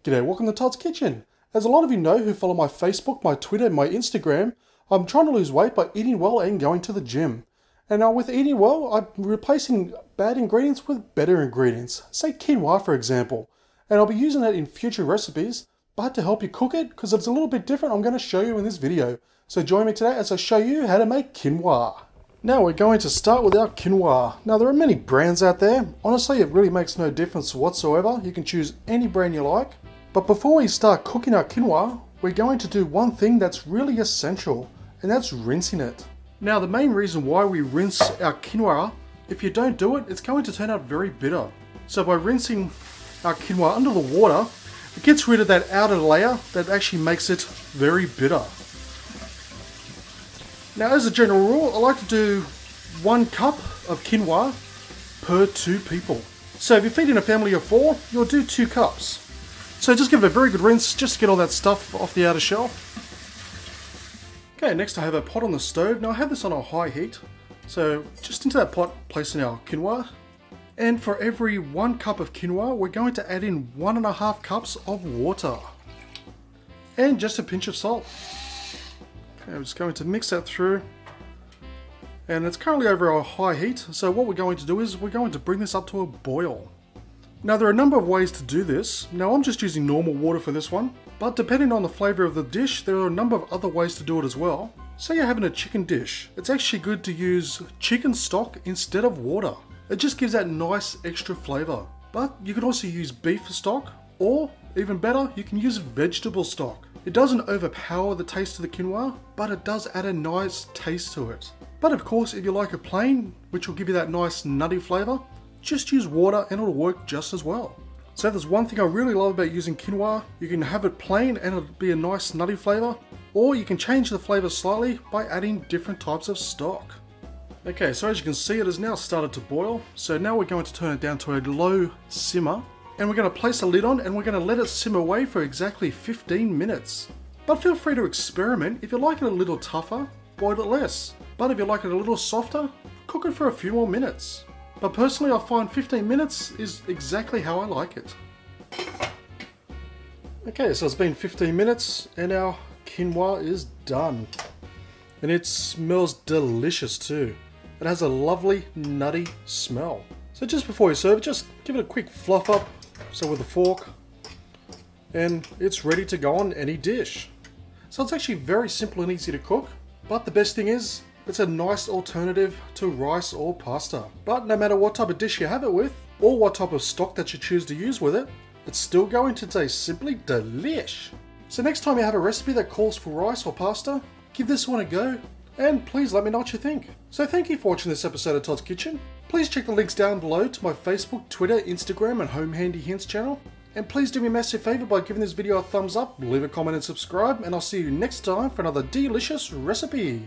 G'day, welcome to Todd's Kitchen. As a lot of you know who follow my Facebook, my Twitter and my Instagram, I'm trying to lose weight by eating well and going to the gym. And now with eating well, I'm replacing bad ingredients with better ingredients. Say quinoa for example. And I'll be using that in future recipes, but to help you cook it, because it's a little bit different, I'm going to show you in this video. So join me today as I show you how to make quinoa. Now we're going to start with our quinoa. Now there are many brands out there. Honestly, it really makes no difference whatsoever. You can choose any brand you like. But before we start cooking our quinoa, we're going to do one thing that's really essential, and that's rinsing it. Now the main reason why we rinse our quinoa, if you don't do it, it's going to turn out very bitter. So by rinsing our quinoa under the water, it gets rid of that outer layer that actually makes it very bitter. Now as a general rule, I like to do 1 cup of quinoa per 2 people. So if you're feeding a family of 4, you'll do 2 cups. So just give it a very good rinse, just to get all that stuff off the outer shell. Okay, next I have a pot on the stove. Now I have this on a high heat. So just into that pot, placing our quinoa. And for every 1 cup of quinoa, we're going to add in 1.5 cups of water. And just a pinch of salt. Okay, I'm just going to mix that through. And it's currently over a high heat, so what we're going to do is we're going to bring this up to a boil. Now there are a number of ways to do this. Now I'm just using normal water for this one, but depending on the flavour of the dish, there are a number of other ways to do it as well. Say you're having a chicken dish, it's actually good to use chicken stock instead of water. It just gives that nice extra flavour. But you can also use beef stock, or even better, you can use vegetable stock. It doesn't overpower the taste of the quinoa, but it does add a nice taste to it. But of course, if you like it plain, which will give you that nice nutty flavour, just use water and it'll work just as well. So there's one thing I really love about using quinoa. You can have it plain and it'll be a nice nutty flavour, or you can change the flavour slightly by adding different types of stock. Okay, so as you can see, it has now started to boil. So now we're going to turn it down to a low simmer. And we're going to place a lid on and we're going to let it simmer away for exactly 15 minutes. But feel free to experiment. If you like it a little tougher, boil it less. But if you like it a little softer, cook it for a few more minutes. But personally, I find 15 minutes is exactly how I like it. Okay, so it's been 15 minutes and our quinoa is done. And it smells delicious too. It has a lovely nutty smell. So just before you serve, just give it a quick fluff up. So with a fork, and it's ready to go on any dish. So it's actually very simple and easy to cook, but the best thing is, it's a nice alternative to rice or pasta. But no matter what type of dish you have it with, or what type of stock that you choose to use with it, it's still going to taste simply delish. So next time you have a recipe that calls for rice or pasta, give this one a go, and please let me know what you think. So thank you for watching this episode of Todd's Kitchen. Please check the links down below to my Facebook, Twitter, Instagram and Home Handy Hints channel. And please do me a massive favour by giving this video a thumbs up, leave a comment and subscribe, and I'll see you next time for another delicious recipe.